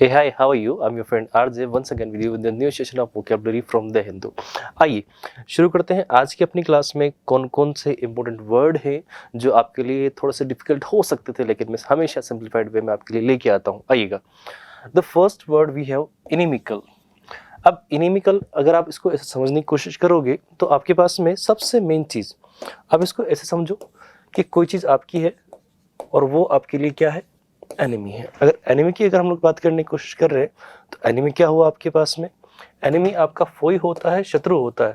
Hey, hi, how are you? I'm your friend RJ once again with you in the new session of vocabulary from the Hindu. आइए शुरू करते हैं आज की अपनी class में। कौन कौन से इंपॉर्टेंट वर्ड हैं जो आपके लिए थोड़ा सा डिफिकल्ट हो सकते थे, लेकिन मैं हमेशा सिंप्लीफाइड वे में आपके लिए लेके आता हूँ। आइएगा, the first word we have inimical. अब इनिमिकल अगर आप इसको ऐसे समझने की कोशिश करोगे तो आपके पास में सबसे मेन चीज़, आप इसको ऐसे समझो कि कोई चीज़ आपकी है और वो आपके लिए क्या है, एनिमी है। अगर एनिमी की अगर हम लोग बात करने की कोशिश कर रहे हैं तो एनिमी क्या हुआ आपके पास में, एनिमी आपका फोई होता है, शत्रु होता है।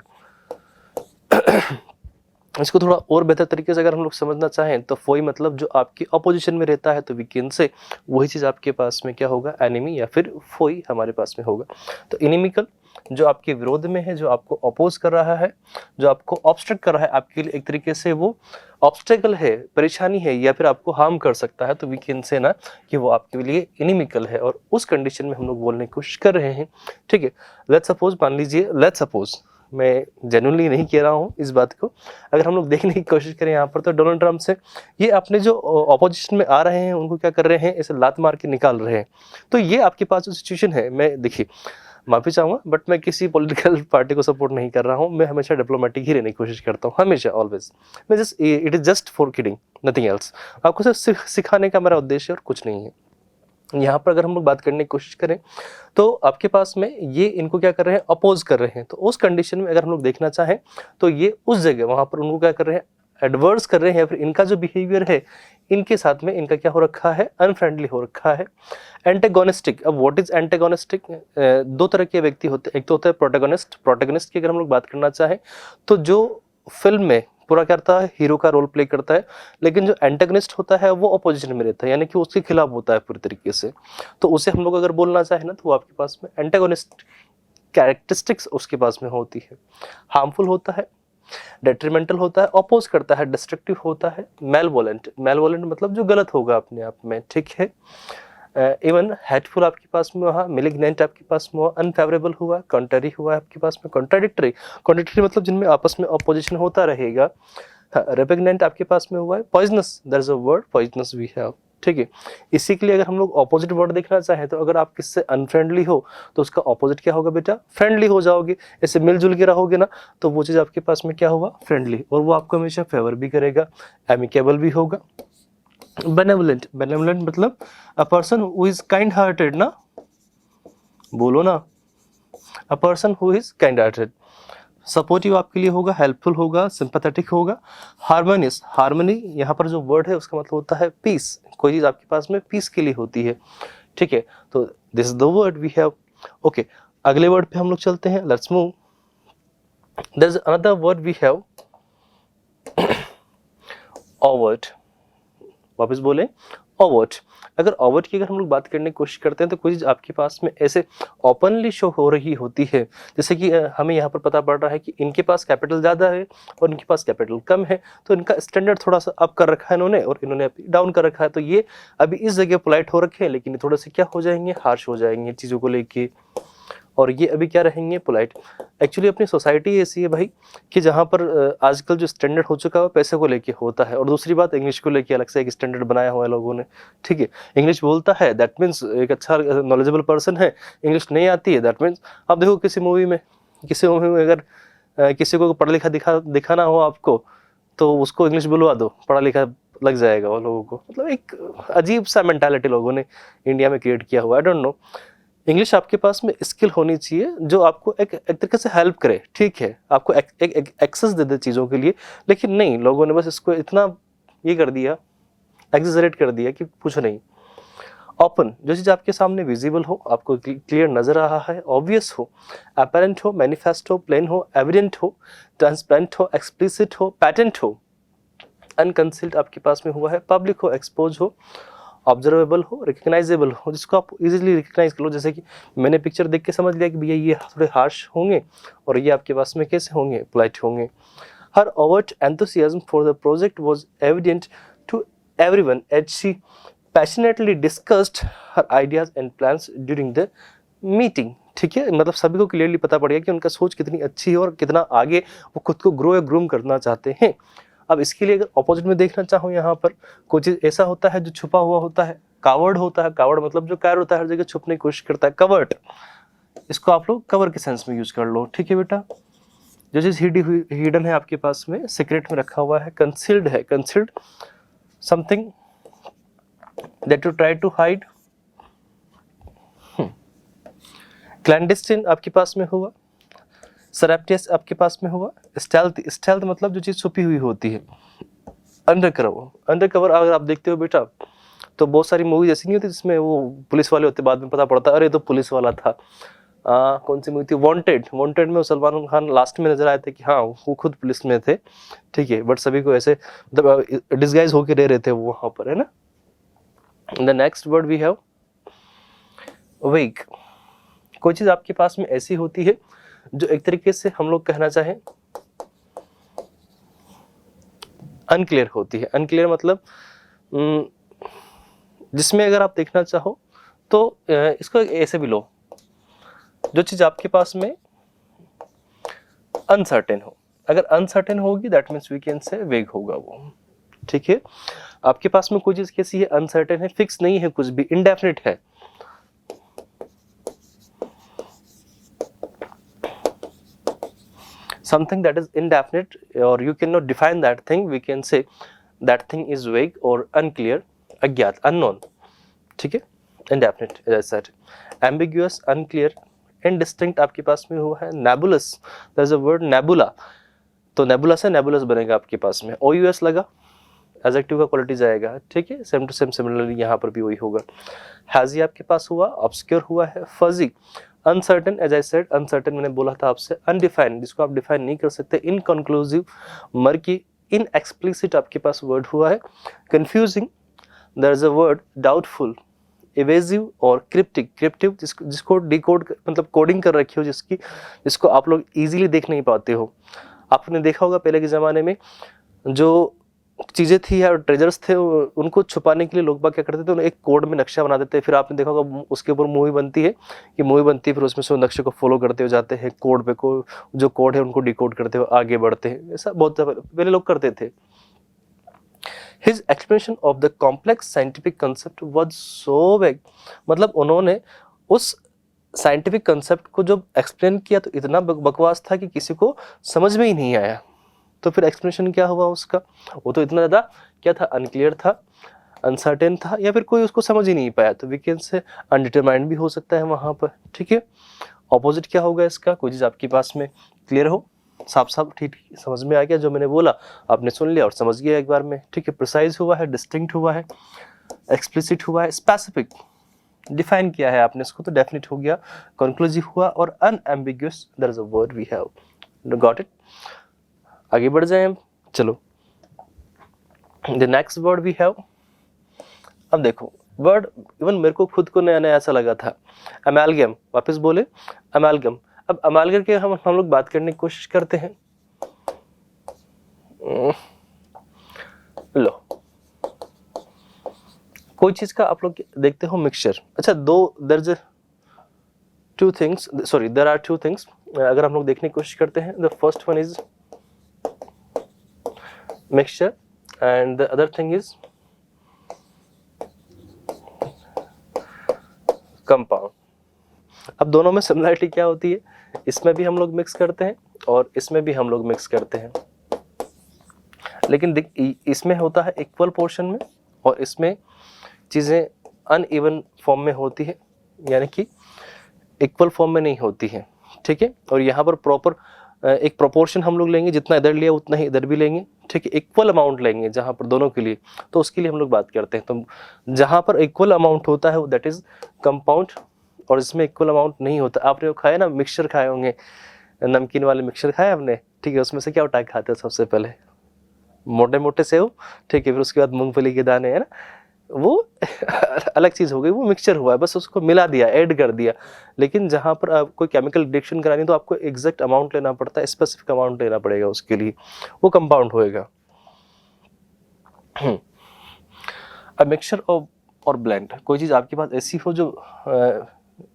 इसको थोड़ा और बेहतर तरीके से अगर हम लोग समझना चाहें तो फोई मतलब जो आपकी अपोजिशन में रहता है, तो वी कैन से वही चीज़ आपके पास में क्या होगा, एनिमी या फिर फोई हमारे पास में होगा। तो इनिमिकल जो आपके विरोध में है, जो आपको अपोज कर रहा है, जो आपको ऑब्स्ट्रक्ट कर रहा है, आपके लिए एक तरीके से वो ऑब्स्टेकल है, परेशानी है, या फिर आपको हार्म कर सकता है, तो वी कैन से ना कि वो आपके लिए इनिमिकल है। और उस कंडीशन में हम लोग बोलने की कोशिश कर रहे हैं। ठीक है, लेट्स सपोज, मान लीजिए, लेट्स सपोज, मैं जेन्युइनली नहीं कह रहा हूँ इस बात को, अगर हम लोग देखने की कोशिश करें यहाँ पर तो डोनाल्ड ट्रम्प से ये अपने जो ऑपोजिशन में आ रहे हैं उनको क्या कर रहे हैं, ऐसे लात मार के निकाल रहे हैं। तो ये आपके पास जो सिचुएशन है, मैं देखिए माफी चाहूंगा बट मैं किसी पॉलिटिकल पार्टी को सपोर्ट नहीं कर रहा हूँ। मैं हमेशा डिप्लोमेटिक ही रहने की कोशिश करता हूँ, हमेशा, ऑलवेज। मैं just, it is just for kidding, nothing else. आपको सिर्फ सिखाने का मेरा उद्देश्य और कुछ नहीं है। यहाँ पर अगर हम लोग बात करने की कोशिश करें तो आपके पास में ये इनको क्या कर रहे हैं, अपोज कर रहे हैं। तो उस कंडीशन में अगर हम लोग देखना चाहें तो ये उस जगह वहां पर उनको क्या कर रहे हैं, एडवर्स कर रहे हैं, या फिर इनका जो बिहेवियर है इनके साथ में इनका क्या हो रखा है, अनफ्रेंडली हो रखा है, एंटेगोनिस्टिक। अब व्हाट इज एंटेगोनिस्टिक, दो तरह के व्यक्ति होते हैं। एक तो होता है प्रोटैगनिस्ट। प्रोटैगनिस्ट की अगर हम लोग बात करना चाहें तो जो फिल्म में पूरा करता है, हीरो का रोल प्ले करता है, लेकिन जो एंटेगनिस्ट होता है वो अपोजिशन में रहता है, यानी कि उसके खिलाफ होता है पूरी तरीके से। तो उसे हम लोग अगर बोलना चाहें ना तो वो आपके पास में एंटेगोनिस्ट कैरेक्टरिस्टिक्स उसके पास में होती है। हार्मफुल होता है, डेट्रीमेंटल होता है, अपोज करता है, डिस्ट्रक्टिव होता है, मेलवोलेंट। मेलवोलेंट मतलब जो गलत होगा अपने आप में, ठीक है। इवन हेटफुल आपके पास में हुआ, मिलिग्नेंट आपके पास में हुआ, अनफेवरेबल हुआ, कॉन्ट्ररी हुआ आपके पास में, कॉन्ट्राडिक्टरी। कॉन्ट्राडिक्टरी मतलब जिनमें आपस में अपोजिशन होता रहेगा। रेपिग्नेंट आपके पास में हुआ है, poisonous, there is a word poisonous we have. ठीक है, इसी के लिए अगर हम लोग ऑपोजिट वर्ड देखना चाहें तो अगर आप किससे अनफ्रेंडली हो तो उसका ऑपोजिट क्या होगा बेटा, फ्रेंडली हो जाओगे। ऐसे मिलजुल के रहोगे ना तो वो चीज़ आपके पास में क्या हुआ, फ्रेंडली, और वो आपको हमेशा फेवर भी करेगा, एमिकेबल भी होगा। बेनेवलेंट, बेनेवलेंट मतलब a person who is kind hearted ना, बोलो ना, अ person who is kind hearted. Supportive आपके लिए होगा, हेल्पफुल होगा, सिंपैथेटिक होगा। हार्मोनियस, हार्मनी यहाँ पर जो वर्ड है उसका मतलब होता है पीस। कोई चीज आपके पास में पीस के लिए होती है। ठीक है, तो this is the word we have. Okay, अगले वर्ड पे हम लोग चलते हैं, let's move. There is another word we have, overt. वापस बोले, ओवर्ट। अगर ओवर्ट की अगर हम लोग बात करने की कोशिश करते हैं तो कोई चीज आपके पास में ऐसे ओपनली शो हो रही होती है। जैसे कि हमें यहाँ पर पता पड़ रहा है कि इनके पास कैपिटल ज्यादा है और इनके पास कैपिटल कम है, तो इनका स्टैंडर्ड थोड़ा सा अप कर रखा है इन्होंने और इन्होंने अभी डाउन कर रखा है। तो ये अभी इस जगह पोलाइट हो रखे हैं, लेकिन ये थोड़े से क्या हो जाएंगे, हार्श हो जाएंगे चीजों को लेके, और ये अभी क्या रहेंगे, पोलाइट। एक्चुअली अपनी सोसाइटी ऐसी है भाई कि जहाँ पर आजकल जो स्टैंडर्ड हो चुका है वो पैसे को लेके होता है। और दूसरी बात, इंग्लिश को लेके अलग से एक स्टैंडर्ड बनाया हुआ है लोगों ने। ठीक है, इंग्लिश बोलता है दैट मीन्स एक अच्छा नॉलेजेबल पर्सन है, इंग्लिश नहीं आती है दैट मीन्स, आप देखो किसी मूवी में अगर किसी को पढ़ा लिखा दिखाना हो आपको तो उसको इंग्लिश बुलवा दो, पढ़ा लिखा लग जाएगा वो लोगों को। मतलब एक अजीब सा मेंटालिटी लोगों ने इंडिया में क्रिएट किया हुआ, आई डोंट नो। इंग्लिश आपके पास में स्किल होनी चाहिए जो आपको एक तरीके से हेल्प करे, ठीक है, आपको एक एक्सेस दे दे चीज़ों के लिए। लेकिन नहीं, लोगों ने बस इसको इतना ये कर दिया, एक्सेजरेट कर दिया कि कुछ नहीं। ओपन, जो चीज़ आपके सामने विजिबल हो, आपको क्लियर नजर आ रहा है, ऑब्वियस हो, अपेरेंट हो, मैनिफेस्ट हो, प्लेन हो, एविडेंट हो, ट्रांसपेरेंट हो, एक्सप्लिसिट हो, पैटेंट हो। अनकंसील्ड आपके पास में हुआ है, पब्लिक हो, एक्सपोज हो, ऑब्जर्वेबल हो, रिकग्नाइजेबल हो, जिसको आप इजीली रिकग्नाइज कर लो। जैसे कि मैंने पिक्चर देख के समझ लिया कि भैया ये थोड़े हार्श होंगे और ये आपके पास में कैसे होंगे, पोलाइट होंगे। Her overt enthusiasm for the project was evident to everyone as she passionately discussed her ideas and plans during the meeting. ठीक है, मतलब सभी को क्लियरली पता पड़ गया कि उनका सोच कितनी अच्छी है और कितना आगे वो खुद को ग्रो या ग्रूम करना चाहते हैं। अब इसके लिए अगर ऑपोजिट में देखना चाहो, यहाँ पर कोई चीज़ ऐसा होता है जो छुपा हुआ होता है, कावर्ड होता है, कावर्ड मतलब जो कायर होता है, हर जगह छुपने की कोशिश करता है, कवर्ट, इसको आप लोग कवर के सेंस में यूज कर लो, ठीक है बेटा। जो चीज हिडन है आपके पास में, सीक्रेट में रखा हुआ है, कंसील्ड है, concealed something that you try to hide. Clandestine आपके पास में हुआ, सरप्टियस आपके पास में हुआ, स्टेल्थ, स्टेल्थ मतलब जो चीज छुपी हुई होती है, अंडरकवर, अंडरकवर अगर आप देखते हो बेटा तो बहुत सारी मूवीज ऐसी नहीं होती जिसमें वो पुलिस वाले होते, बाद में पता पड़ता अरे तो पुलिस वाला था। कौन सी मूवी थी, वांटेड, वांटेड में सलमान खान लास्ट में नजर आए थे कि हाँ वो खुद पुलिस में थे, ठीक है, बट सभी को ऐसे मतलब डिस्गाइज होके रह रहे थे वो वहां पर, है ना। The next word we have vague. कोई चीज आपके पास में ऐसी होती है जो एक तरीके से हम लोग कहना चाहें अनक्लियर होती है। अनक्लियर मतलब जिसमें अगर आप देखना चाहो तो इसको ऐसे भी लो, जो चीज आपके पास में अनसर्टेन हो, अगर अनसर्टेन होगी दैट मीन्स वी कैन से वेग होगा वो, ठीक है। आपके पास में कोई चीज कैसी है, अनसर्टेन है, फिक्स नहीं है, कुछ भी इंडेफिनिट है, something that is indefinite or you cannot define that thing, we can say that thing is vague or unclear, अज्ञात, unknown, ठीक है, indefinite as I said, ambiguous, unclear, indistinct आपके पास में हुआ है, nebulous, there is a word nebula, तो nebula से nebulous बनेगा आपके पास में, OUS लगा, एडजेक्टिव का क्वालिटी जाएगा, ठीक है, सेम टू सेम सिमिलरली यहाँ पर भी वही होगा। hazy आपके पास हुआ, obscure हुआ है, fuzzy, uncertain, as I said uncertain मैंने बोला था आपसे, अनडिफाइंड जिसको आप डिफाइन नहीं कर सकते, इनकंक्लूसिव, मर्की, इनएक्सप्लिसिट आपके पास वर्ड हुआ है, confusing, there is a word doubtful, evasive और क्रिप्टिक, क्रिप्टिव जिसको डिकोड मतलब कोडिंग कर रखी हो, जिसको आप लोग इजीली देख नहीं पाते हो। आपने देखा होगा पहले के ज़माने में जो चीज़ें थी या ट्रेजर्स थे उनको छुपाने के लिए लोग बाग क्या करते थे, उन्हें एक कोड में नक्शा बना देते। फिर आपने देखा होगा उसके ऊपर मूवी बनती है कि मूवी बनती है, फिर उसमें से नक्शे को फॉलो करते हुए जाते हैं, कोड पे को जो कोड है उनको डिकोड करते हुए आगे बढ़ते हैं। ऐसा बहुत पहले लोग करते थे। His explanation of the complex scientific concept was so vague, मतलब उन्होंने उस साइंटिफिक कंसेप्ट को जब एक्सप्लेन किया तो इतना बकवास था कि किसी को समझ में ही नहीं आया। तो फिर एक्सप्लेनेशन क्या हुआ उसका, वो तो इतना ज़्यादा क्या था, अनक्लियर था, अनसर्टेन था, या फिर कोई उसको समझ ही नहीं पाया, तो वी कैन से अनडिटरमाइंड भी हो सकता है वहाँ पर, ठीक है। ऑपोजिट क्या होगा इसका, कोई चीज़ आपके पास में क्लियर हो, साफ साफ ठीक समझ में आ गया, जो मैंने बोला आपने सुन लिया और समझ गया एक बार में, ठीक है। प्रिसाइज हुआ है, डिस्टिंक्ट हुआ है, एक्सप्लिसिट हुआ है, स्पेसिफिक डिफाइन किया है आपने इसको तो डेफिनेट हो गया, कंक्लूसिव हुआ, और unambiguous there is a word we have, got it. आगे बढ़ जाए हम, चलो the next word we have. अब देखो वर्ड इवन मेरे को खुद को नया नया ऐसा लगा था, अमेलगम, वापस बोले अमेलगम। अब अमेलगम के हम लोग बात करने की कोशिश करते हैं, लो कोई चीज का आप लोग देखते हो मिक्सचर, अच्छा देयर आर टू थिंग्स अगर हम लोग देखने की कोशिश करते हैं, the first one is mixture and the other thing is compound। अब दोनों में सिमिलरिटी क्या होती है, इसमें भी हम लोग मिक्स करते हैं और इसमें भी हम लोग मिक्स करते हैं, लेकिन इसमें होता है इक्वल पोर्शन में और इसमें चीज़ें अनइवन फॉर्म में होती है, यानी कि इक्वल फॉर्म में नहीं होती है, ठीक है। और यहाँ पर प्रॉपर एक प्रोपोर्शन हम लोग लेंगे, जितना इधर लिया उतना ही इधर भी लेंगे, ठीक है, इक्वल अमाउंट लेंगे जहाँ पर दोनों के लिए, तो उसके लिए हम लोग बात करते हैं। तो जहाँ पर इक्वल अमाउंट होता है दैट इज कंपाउंड, और इसमें इक्वल अमाउंट नहीं होता। आपने वो खाया ना मिक्सचर खाए होंगे, नमकीन वाले मिक्सचर खाए आपने, ठीक है, उसमें से क्या उठा के खाते हो सबसे पहले, मोटे मोटे सेव, ठीक है, फिर उसके बाद मूंगफली के दाने, है ना, वो अलग चीज़ हो गई, वो मिक्सचर हुआ है, बस उसको मिला दिया, ऐड कर दिया। लेकिन जहाँ पर आप कोई केमिकल रिएक्शन करानी तो आपको एग्जैक्ट अमाउंट लेना पड़ता है, स्पेसिफिक अमाउंट लेना पड़ेगा उसके लिए, वो कंपाउंड होएगा। अब मिक्सचर और ब्लेंड, कोई चीज़ आपके पास ऐसी हो जो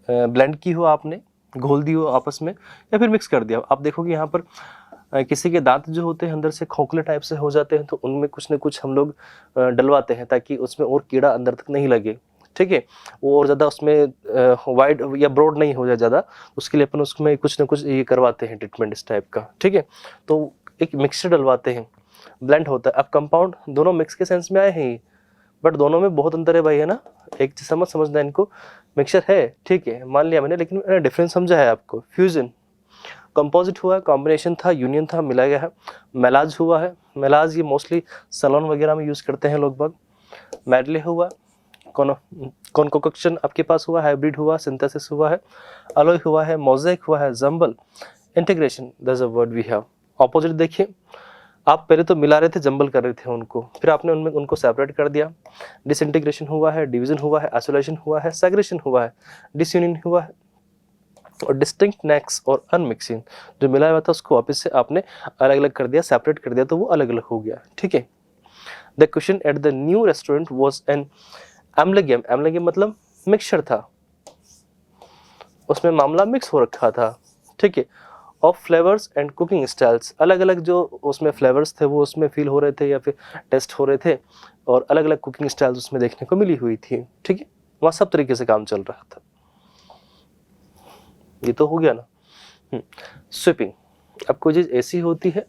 ब्लेंड की हो, आपने घोल दी हो आपस में या फिर मिक्स कर दिया। आप देखोगे यहाँ पर किसी के दांत जो होते हैं अंदर से खोखले टाइप से हो जाते हैं, तो उनमें कुछ न कुछ हम लोग डलवाते हैं ताकि उसमें और कीड़ा अंदर तक नहीं लगे, ठीक है, वो और ज़्यादा उसमें वाइड या ब्रॉड नहीं हो जाए ज़्यादा, उसके लिए अपन उसमें कुछ ना कुछ ये करवाते हैं ट्रीटमेंट इस टाइप का, ठीक है। तो एक मिक्सचर डलवाते हैं, ब्लेंड होता है। अब कंपाउंड दोनों मिक्स के सेंस में आए हैं ही, बट दोनों में बहुत अंतर है भाई, है ना। एक चीज समझना इनको, मिक्सचर है ठीक है मान लिया मैंने, लेकिन मैंने डिफरेंस समझा है आपको। फ्यूजन कंपोजिट हुआ है, कॉम्बिनेशन था, यूनियन था, मिलाया गया है। मेलाज हुआ है, मेलाज ये मोस्टली सैलून वगैरह में यूज करते हैं लोग बाग। मेडले हुआ, कॉन्कोक्शन आपके पास हुआ, हाइब्रिड हुआ, सिंथेसिस हुआ है, अलॉय हुआ है, मोज़ेक हुआ है, jumble, integration, that's a word we have. Opposite देखिए, आप पहले तो मिला रहे थे, जंबल कर रहे थे उनको, फिर आपने उनमें उनको सेपरेट कर दिया। डिसइंटीग्रेशन हुआ है, डिवीजन हुआ है, आइसोलेशन हुआ है, सेग्रेशन हुआ है, डिसयूनियन हुआ है, और डिस्टिंक्ट नेक्स और अनमिक्सिंग, जो मिला हुआ था उसको वापस से आपने अलग अलग कर दिया, सेपरेट कर दिया, तो वो अलग अलग हो गया, ठीक है। The question at the new restaurant was an amalgam, amalgam मतलब मिक्सचर था, उसमें मामला मिक्स हो रखा था, ठीक है। Of flavours and cooking styles, अलग अलग जो उसमें फ्लेवर्स थे वो उसमें फील हो रहे थे या फिर टेस्ट हो रहे थे, और अलग अलग कुकिंग स्टाइल्स उसमें देखने को मिली हुई थी, ठीक है। वहाँ सब तरीके से काम चल रहा था। ये तो हो गया ना। स्वीपिंग, अब कोई चीज़ ऐसी होती है,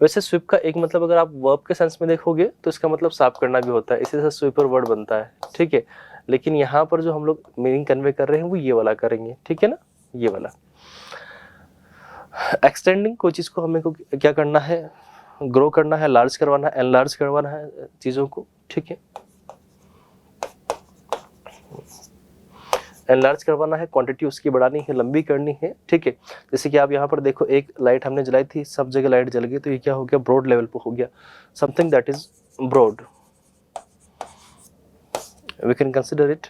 वैसे स्वीप का एक मतलब अगर आप वर्ब के सेंस में देखोगे तो इसका मतलब साफ करना भी होता है, इसी तरह स्वीपर वर्ड बनता है, ठीक है। लेकिन यहाँ पर जो हम लोग मीनिंग कन्वे कर रहे हैं वो ये वाला करेंगे, ठीक है ना, ये वाला। एक्सटेंडिंग, कोई चीज़ को हमें को क्या करना है, ग्रो करना है, लार्ज करवाना है, एनलार्ज करवाना है चीज़ों को, ठीक है। एनलार्ज करवाना है, क्वांटिटी उसकी बढ़ानी है, लंबी करनी है, ठीक है। जैसे कि आप यहाँ पर देखो, एक लाइट हमने जलाई थी, सब जगह लाइट जल गई, तो ये क्या हो गया, ब्रॉड लेवल पे हो गया, something that is broad, we can consider it,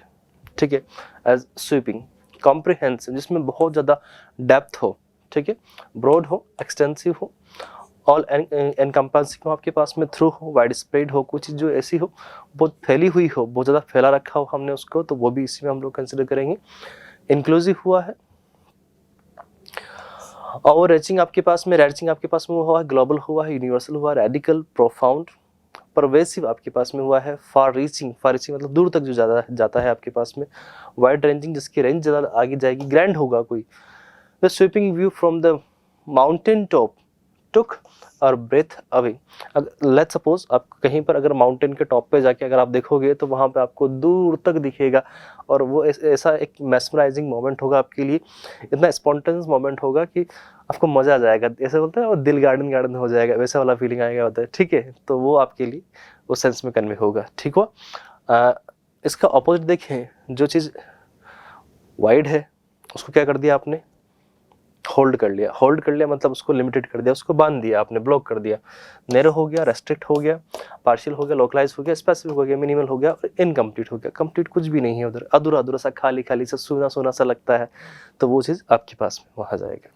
ठीक है, एज स्वीपिंग। कॉम्प्रिहेंसिव, जिसमें बहुत ज़्यादा डेप्थ हो, ठीक है, ब्रॉड हो, एक्सटेंसिव हो, ऑल एनकम्पासिंग हो, आपके पास में थ्रू हो, वाइड स्प्रेड हो, कुछ चीज़ जो ऐसी हो बहुत फैली हुई हो, बहुत ज़्यादा फैला रखा हो हमने उसको, तो वो भी इसी में हम लोग कंसिडर करेंगे। इंक्लूसिव हुआ है, और रेचिंग आपके पास में, रेचिंग आपके पास में हुआ है, ग्लोबल हुआ है, यूनिवर्सल हुआ, रेडिकल, प्रोफाउंड, परवेसिव आपके पास में हुआ है, फार रीचिंग, फार रीचिंग मतलब दूर तक जो ज़्यादा जाता है आपके पास में, वाइड रेंजिंग जिसकी रेंज ज़्यादा आगे जाएगी, ग्रैंड होगा कोई। The sweeping view from the mountain top took our breath away. Let's suppose आप कहीं पर अगर माउंटेन के टॉप पे जाके अगर आप देखोगे तो वहाँ पे आपको दूर तक दिखेगा, और वो ऐसा एक मैस्मराइजिंग मोमेंट होगा आपके लिए, इतना स्पॉन्टेनियस मोमेंट होगा कि आपको मज़ा आ जाएगा, ऐसे बोलते हैं, और दिल गार्डन गार्डन हो जाएगा, वैसा वाला फीलिंग आएगा होता है, ठीक है। तो वो आपके लिए उस सेंस में कन्वे होगा, ठीक हुआ। इसका ऑपोजिट देखें, जो चीज़ वाइड है उसको क्या कर दिया आपने, होल्ड कर लिया, होल्ड कर लिया मतलब उसको लिमिटेड कर दिया, उसको बांध दिया आपने, ब्लॉक कर दिया। नैरो हो गया, रेस्ट्रिक्ट हो गया, पार्शियल हो गया, लोकलाइज हो गया, स्पेसिफिक हो गया, मिनिमल हो गया, और इनकम्प्लीट हो गया। कंप्लीट कुछ भी नहीं है उधर, अधूरा अधूरा सा, खाली खाली सा, सूना सूना सा लगता है, तो वो चीज़ आपके पास में वहाँ जाएगा।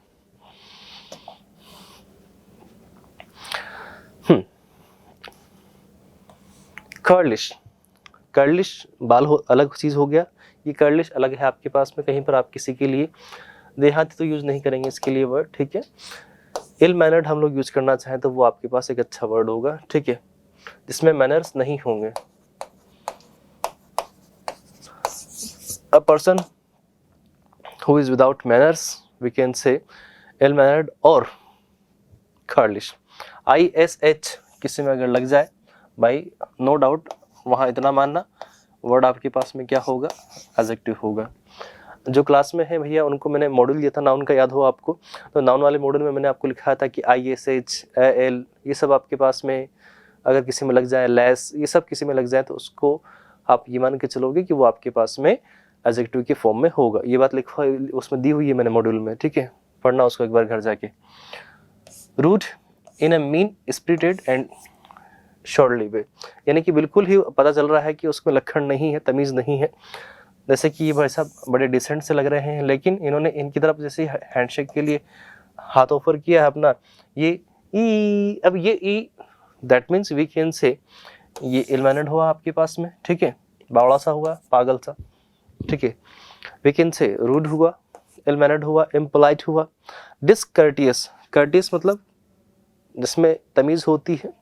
कर्लिश, कर्लिश बाल हो, अलग चीज़ हो गया, ये कर्लिश अलग है आपके पास में। कहीं पर आप किसी के लिए देहाती तो यूज नहीं करेंगे इसके लिए वर्ड, ठीक है। इल मैनर्ड हम लोग यूज करना चाहें तो वो आपके पास एक अच्छा वर्ड होगा, ठीक है, जिसमें मैनर्स नहीं होंगे। A person who is without manners we can say ill mannered और कर्लिश। ISH किसी में अगर लग जाए भाई, नो डाउट वहाँ इतना मानना, वर्ड आपके पास में क्या होगा, एडजेक्टिव होगा। जो क्लास में है भैया उनको मैंने मॉड्यूल दिया था, नाउन का याद हो आपको, तो नाउन वाले मॉड्यूल में मैंने आपको लिखा था कि ISH, AL ये सब आपके पास में अगर किसी में लग जाए, लेस ये सब किसी में लग जाए, तो उसको आप ये मान के चलोगे कि वो आपके पास में एडजेक्टिव के फॉर्म में होगा। ये बात लिखा उसमें दी हुई है मैंने मॉड्यूल में, ठीक है, पढ़ना उसको एक बार घर जाके। Rude in a mean spirited and shortly way, यानी कि बिल्कुल ही पता चल रहा है कि उसमें लक्षण नहीं है, तमीज़ नहीं है। जैसे कि ये भाई साहब बड़े डिसेंट से लग रहे हैं, लेकिन इन्होंने इनकी तरफ जैसे हैंडशेक के लिए हाथ ऑफर किया है अपना, ये ई, अब ये ई, that means we can say ये इल मैनर्ड हुआ आपके पास में, ठीक है, बावड़ा सा हुआ, पागल सा, ठीक है। वी कैन से रूड हुआ, इल मैनर्ड हुआ, इम्पोलाइट हुआ, डिसकर्टियस, कर्टियस मतलब जिसमें तमीज़ होती है,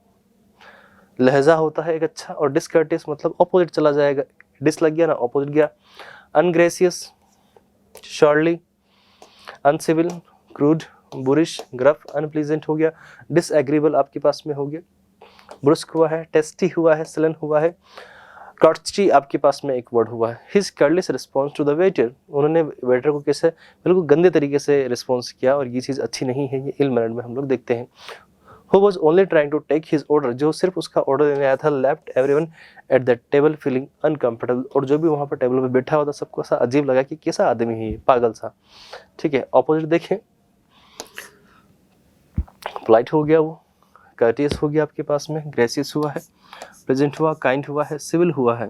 लहजा होता है एक अच्छा, और डिसकर्टियस मतलब ऑपोजिट चला जाएगा, डिस लग गया ना, ऑपोजिट गया। अनग्रेसियस, shortly, uncivil, crude, बुरिश, gruff, unpleasant हो गया। डिसएग्रीबल आपके पास में हो गया, ब्रुस्क हुआ है, टेस्टी हुआ है, सलन हुआ है। कॉर्टची आपके पास में एक वर्ड हुआ है। His careless response to the waiter, उन्होंने वेटर को कैसे बिल्कुल गंदे तरीके से रिस्पॉन्स किया, और ये चीज़ अच्छी नहीं है, ये इल मैनर्ड में हम लोग देखते हैं। Who was only trying to take his order, जो सिर्फ उसका ऑर्डर देने आया था, left everyone at that table feeling uncomfortable, और जो भी वहाँ पर टेबल पे बैठा हुआ था सबको ऐसा अजीब लगा कि कैसा आदमी है ये, पागल सा। ठीक है, ऑपोजिट देखें, पोलाइट हो गया वो, कर्टियस हो गया आपके पास में, ग्रेसियस हुआ है, प्रेजेंट हुआ, काइंड हुआ है, सिविल हुआ है।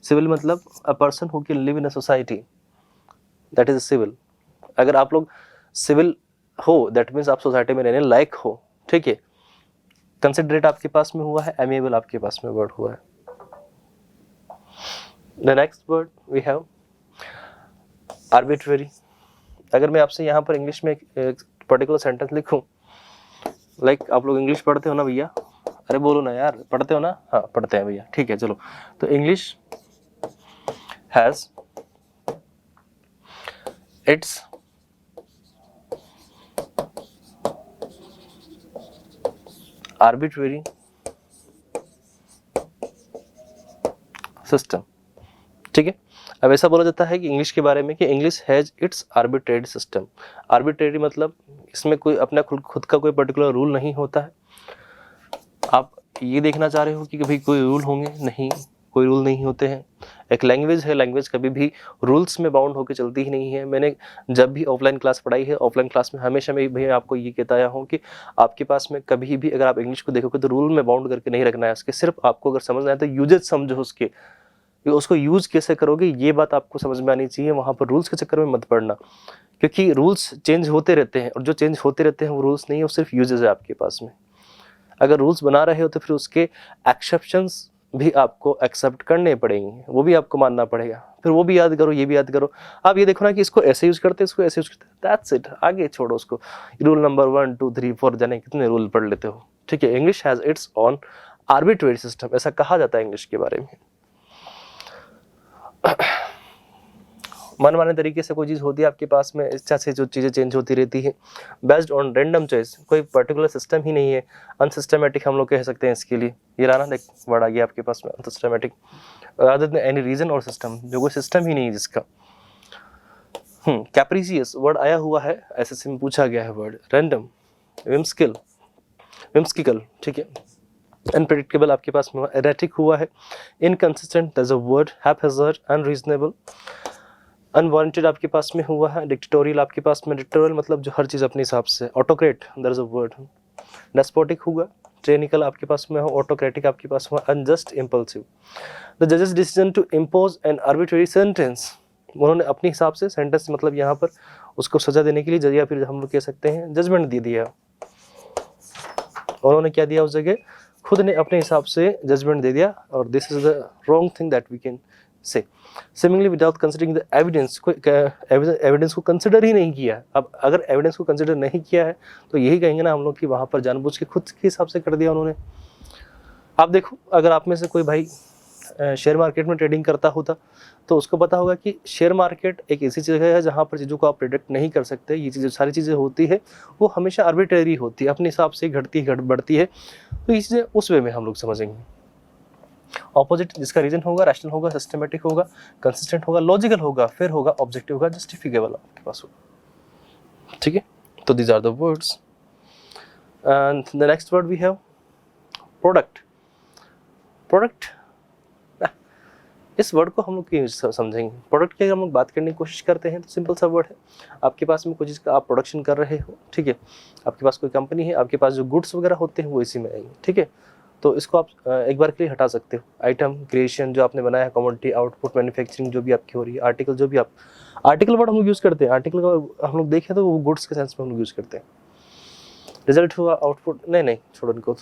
सिविल मतलब a person who can live in a society, that is civil. अगर आप लोग सिविल हो दैट मीन्स आप सोसाइटी में रहने लायक हो। ठीक है, कंसिडरेट आपके पास में हुआ है, एमिएबल आपके पास में वर्ड हुआ है। The next word we have arbitrary. अगर मैं आपसे यहाँ पर इंग्लिश में एक पर्टिकुलर सेंटेंस लिखूं, लाइक आप लोग इंग्लिश पढ़ते हो ना भैया, अरे बोलो ना यार, पढ़ते हो ना? हाँ पढ़ते हैं भैया, ठीक है चलो। तो English has its arbitrary system. ठीक है, अब ऐसा बोला जाता है कि इंग्लिश के बारे में कि English has its arbitrary system. Arbitrary मतलब इसमें कोई अपना खुद का कोई पर्टिकुलर रूल नहीं होता है। आप ये देखना चाह रहे हो कि भाई कोई रूल होंगे? नहीं, कोई रूल नहीं होते हैं। एक लैंग्वेज है, लैंग्वेज कभी भी रूल्स में बाउंड होकर चलती ही नहीं है। मैंने जब भी ऑफलाइन क्लास पढ़ाई है, ऑफलाइन क्लास में हमेशा मैं भैया आपको ये कहता आया हूँ कि आपके पास में कभी भी अगर आप इंग्लिश को देखोगे तो रूल में बाउंड करके नहीं रखना है उसके। सिर्फ आपको अगर समझना है तो यूजेज समझो उसके, उसको यूज कैसे करोगे ये बात आपको समझ में आनी चाहिए। वहाँ पर रूल्स के चक्कर में मत पड़ना, क्योंकि रूल्स चेंज होते रहते हैं, और जो चेंज होते रहते हैं वो रूल्स नहीं है, वो सिर्फ यूजेज है आपके पास में। अगर रूल्स बना रहे हो तो फिर उसके एक्सेप्शंस भी आपको एक्सेप्ट करने पड़ेंगे, वो भी आपको मानना पड़ेगा। फिर वो भी याद करो, ये भी याद करो। आप ये देखो ना कि इसको ऐसे यूज करते हैं, इसको ऐसे यूज करते हैं, दैट्स इट। आगे छोड़ो उसको। रूल नंबर 1 2 3 4 जाने कितने रूल पढ़ लेते हो। ठीक है, English has its on arbitrary system, ऐसा कहा जाता है इंग्लिश के बारे में। मनमाने तरीके से कोई चीज़ होती है आपके पास में, इच्छा से जो चीज़ें चेंज होती रहती है, बेस्ड ऑन रैंडम चॉइस, कोई पर्टिकुलर सिस्टम ही नहीं है। अनसिस्टमैटिक हम लोग कह सकते हैं इसके लिए। ये रहा ना, देख वर्ड आ गया आपके पास में, unsystematic, rather than any reason और सिस्टम, जो कोई सिस्टम ही नहीं है जिसका। कैप्रिसियस वर्ड आया हुआ है, एसएससी में पूछा गया है वर्ड। रैंडम, विम्स्किकल, ठीक है। अनप्रेडिक्टेबल आपके पास में एरेटिक हुआ है। Inconsistent, that's a word. Haphazard, unreasonable. Unwanted आपके पास में हुआ है। डिक्टेटोरियल आपके पास में, डिक्टेटोरियल मतलब जो हर चीज़ अपने हिसाब से। Autocrat, that is a word. Despotic हुआ। ट्रेनिकल आपके पास में हो। ऑटोक्रेटिक आपके पास में। Unjust, impulsive. द जजेस decision to impose an arbitrary sentence, उन्होंने अपने हिसाब से सेंटेंस मतलब यहाँ पर उसको सजा देने के लिए जज, या फिर हम लोग कह सकते हैं जजमेंट दे दिया। उन्होंने क्या दिया उस जगह? खुद ने अपने हिसाब से जजमेंट दे दिया, और this is the wrong thing that we can say. Similarly without considering the evidence, कोई एविडेंस को कंसिडर ही नहीं किया। अब अगर एविडेंस को कंसिडर नहीं किया है तो यही कहेंगे ना हम लोग कि वहाँ पर जानबूझ के खुद के हिसाब से कर दिया उन्होंने। आप देखो, अगर आप में से कोई भाई शेयर मार्केट में ट्रेडिंग करता होता तो उसको पता होगा कि शेयर मार्केट एक ऐसी जगह है जहाँ पर चीज़ों को आप प्रेडिक्ट नहीं कर सकते। ये चीज़ें, सारी चीज़ें होती है वो हमेशा आर्बिट्रेरी होती है, अपने हिसाब से घटती बढ़ती है। तो ये चीज़ें उस वे में हम लोग समझेंगे। ऑपोजिट जिसका रीजन होगा, रैशनल होगा, सिस्टमेटिक होगा, कंसिस्टेंट होगा, लॉजिकल होगा, फिर होगा ऑब्जेक्टिव होगा, जस्टिफिकेबल आपके पास होगा। ठीक है, तो these are the words. And the next word we have product. Product, इस वर्ड को हम लोग क्यों समझेंगे? प्रोडक्ट की अगर हम लोग बात करने की कोशिश करते हैं तो सिंपल सा वर्ड है। आपके पास में कोई चीज़ का आप प्रोडक्शन कर रहे हो, ठीक है, आपके पास कोई कंपनी है, आपके पास जो गुड्स वगैरह होते हैं वो इसी में आएंगे। ठीक है, तो इसको आप एक बार के लिए हटा सकते हो। आइटम, क्रिएशन जो आपने बनाया है, कमोडिटी, आउटपुट, मैन्युफैक्चरिंग जो भी आपकी हो रही है, आर्टिकल जो भी आप, आर्टिकल वर्ड हम लोग यूज़ करते हैं। आर्टिकल का हम लोग देखें तो वो गुड्स के सेंस में हम लोग यूज़ करते हैं। रिजल्ट हुआ, आउटपुट, नहीं छोड़ो इनको।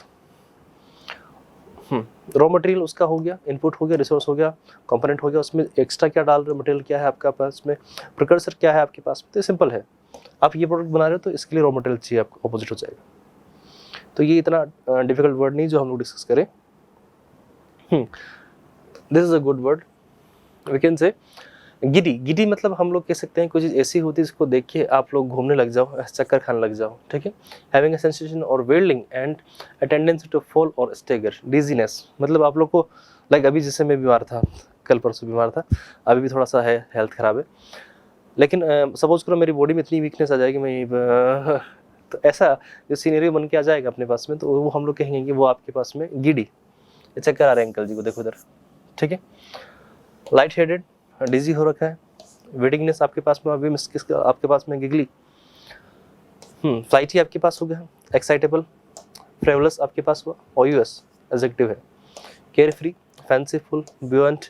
रॉ मटेरियल उसका हो गया, इनपुट हो गया, रिसोर्स हो गया, कंपोनेंट हो गया, उसमें एक्स्ट्रा क्या डाल रहे हो, मटेरियल क्या है आपका पास में, प्रिकर्सर क्या है आपके पास में। तो सिंपल है, आप ये प्रोडक्ट बना रहे हो तो इसके लिए रॉ मटेरियल चाहिए, आपको ऑपोजिट हो जाएगा। तो ये इतना डिफिकल्ट वर्ड नहीं जो हम लोग डिस्कस करें। This is a good word, we can say giddy. Giddy मतलब हम लोग कह सकते हैं कोई चीज़ ऐसी होती है जिसको देख के आप लोग घूमने लग जाओ, चक्कर खाने लग जाओ, ठीक है। Having a sensation or welding and a tendency to fall or stagger. Dizziness मतलब आप लोग को लाइक अभी जैसे मैं बीमार था, कल परसों बीमार था, अभी भी थोड़ा सा है, हेल्थ ख़राब है, लेकिन सपोज करो मेरी बॉडी में इतनी वीकनेस आ जाएगी, मैं तो ऐसा जो सीनरी बन के आ जाएगा अपने पास में, तो वो हम लोग कहेंगे कि वो आपके पास में गिडी, चक्कर आ रहे हैं अंकल जी को, देखो इधर, ठीक है। लाइट हेडेड, डिजी हो रखा है, वेटिंगनेस आपके पास में, अभी मिस आपके पास में गिगली, फ्लाइटी आपके पास हो गया, एक्साइटेबल, फ्रेवलस आपके पास हुआ, ओयूएस एडजेक्टिव है, केयर फ्री, फैंसीफुल, ब्यूएंट,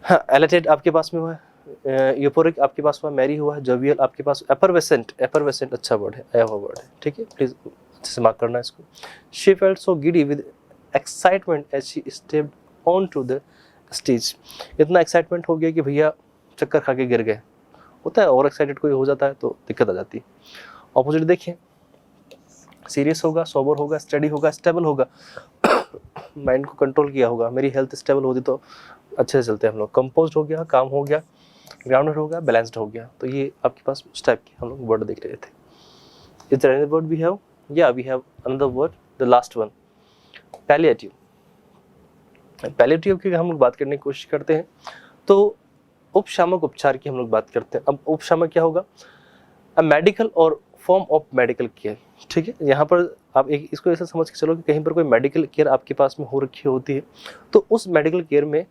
एलेटेड आपके पास में हुआ है, यूफोरिक आपके पास हुआ, मैरी हुआ है, जोवियल आपके पास, एफरवेसेंट, एफरवेसेंट अच्छा वर्ड है, आया हुआ वर्ड है, ठीक है, प्लीज अच्छे से मार्क करना है इसको। She felt so giddy with excitement as she stepped on to the stage. इतना एक्साइटमेंट हो गया कि भैया चक्कर खा के गिर गए, होता है, और एक्साइटेड कोई हो जाता है तो दिक्कत आ जाती है। ऑपोजिट देखिए, सीरियस होगा, सोबर होगा, स्टडी होगा, स्टेबल होगा, माइंड को कंट्रोल किया होगा, मेरी हेल्थ स्टेबल होती तो अच्छे से चलते हैं हम लोग, कंपोज्ड हो गया, काम हो गया, ग्राउंडेड हो गया, बैलेंस्ड हो गया। तो ये आपके पास उस टाइप के हम लोग वर्ड देख रहे थे। Is there any word we have? या we have another word, the last one, palliative. Palliative की हम लोग बात करने की कोशिश करते हैं तो उपशामक उपचार की हम लोग बात करते हैं। अब उपशामक क्या होगा? अ मेडिकल और फॉर्म ऑफ मेडिकल केयर, ठीक है। यहाँ पर आप एक इसको ऐसा समझ के चलो कि कहीं पर कोई मेडिकल केयर आपके पास में हो रखी होती है, तो उस मेडिकल केयर में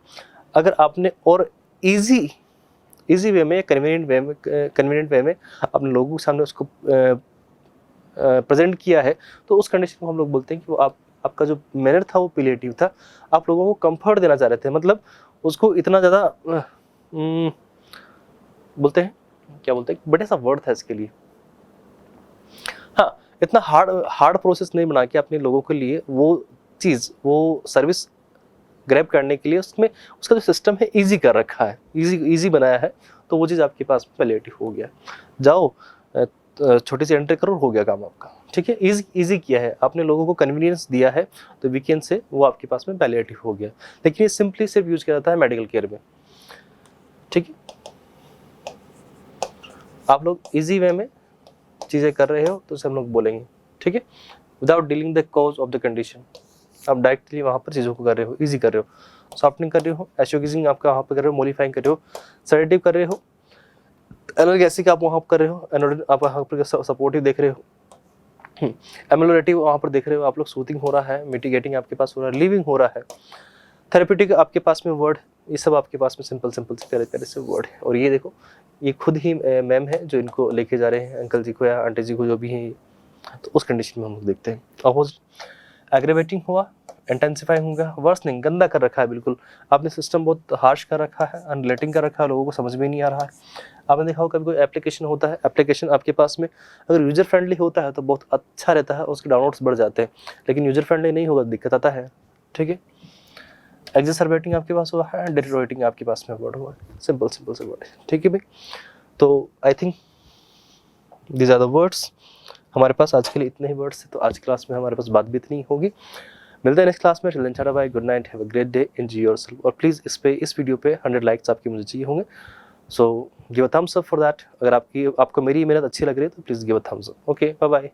अगर आपने और इजी वे में, कन्वीनियंट वे में अपने लोगों के सामने उसको प्रेजेंट किया है, तो उस कंडीशन को हम लोग बोलते हैं कि वो आपका जो मैनर था वो पैलिएटिव था। आप लोगों को कंफर्ट देना चाह रहे थे, मतलब उसको इतना ज़्यादा बोलते हैं, क्या बोलते हैं, बड़े सा वर्ड था इसके लिए, हाँ, इतना हार्ड प्रोसेस नहीं बना के अपने लोगों के लिए वो चीज़, वो सर्विस ग्रैब करने के लिए उसमें उसका जो सिस्टम है इजी कर रखा है, इजी बनाया है, तो वो चीज़ आपके पास पैलिएटिव हो गया। जाओ छोटी सी एंट्री करो, हो गया काम आपका, ठीक है। इजी किया है, आपने लोगों को कन्वीनियंस दिया है, तो वीकेंड से वो आपके पास में पैलिएटिव हो गया। लेकिन ये सिंपली सिर्फ यूज किया जाता है मेडिकल केयर में, ठीक है। आप लोग इजी वे में चीज़ें कर रहे हो तो उसे हम लोग बोलेंगे, ठीक है, without dealing the cause of the condition. आप डायरेक्टली वहाँ पर चीज़ों को कर रहे हो, इजी कर रहे हो, सॉफ्टनिंग कर रहे हो, एशोगिजिंग आपका वहाँ पर कर रहे हो, मॉडिफाइंग कर रहे हो, सेडेटिव कर रहे हो, एनाल्जेसिक आप वहाँ पर कर रहे हो, एनोडिन आप वहाँ पर सपोर्टिव देख रहे हो, एमुलेटिव वहाँ पर देख रहे हो, आप लोग सूथिंग हो रहा है, मिटिगेटिंग आपके पास हो रहा है, लिविंग हो रहा है, थेरेप्यूटिक आपके पास में वर्ड, ये सब आपके पास में सिंपल से प्यारे प्यारे से वर्ड है। और ये देखो, ये खुद ही मैम है जो इनको लेके जा रहे हैं, अंकल जी को या आंटी जी को, जो भी है, तो उस कंडीशन में हम लोग देखते हैं। अपोजिट एग्रेवेटिंग हुआ, इंटेंसिफाइंग होगा, वर्सनिंग, गंदा कर रखा है बिल्कुल, आपने सिस्टम बहुत हार्श कर रखा है, अनलेटिंग कर रखा है, लोगों को समझ में नहीं आ रहा है। आपने देखा होगा कभी कोई एप्लीकेशन होता है, एप्लीकेशन आपके पास में अगर यूजर फ्रेंडली होता है तो बहुत अच्छा रहता है, उसके डाउनलोड्स बढ़ जाते हैं, लेकिन यूजर फ्रेंडली नहीं होगा दिक्कत आता है, ठीक है। एग्जैसरबेटिंग आपके पास हुआ है, डिटेरोरेटिंग आपके पास में वर्ड हुआ है, सिंपल से वर्ड है, ठीक है भाई। तो I think these are the words, हमारे पास आज के लिए इतने ही वर्ड्स हैं, तो आज क्लास में हमारे पास बात भी इतनी होगी। मिलते हैं नेक्स्ट क्लास में। Till then tata bye, good night, have a great day, enjoy yourself. और प्लीज़ इस वीडियो पे 100 लाइक्स आपके मुझे चाहिए होंगे, so give a thumbs up for that. अगर आपको मेरी मेहनत अच्छी लग रही है तो please give a thumbs up. Okay, bye bye.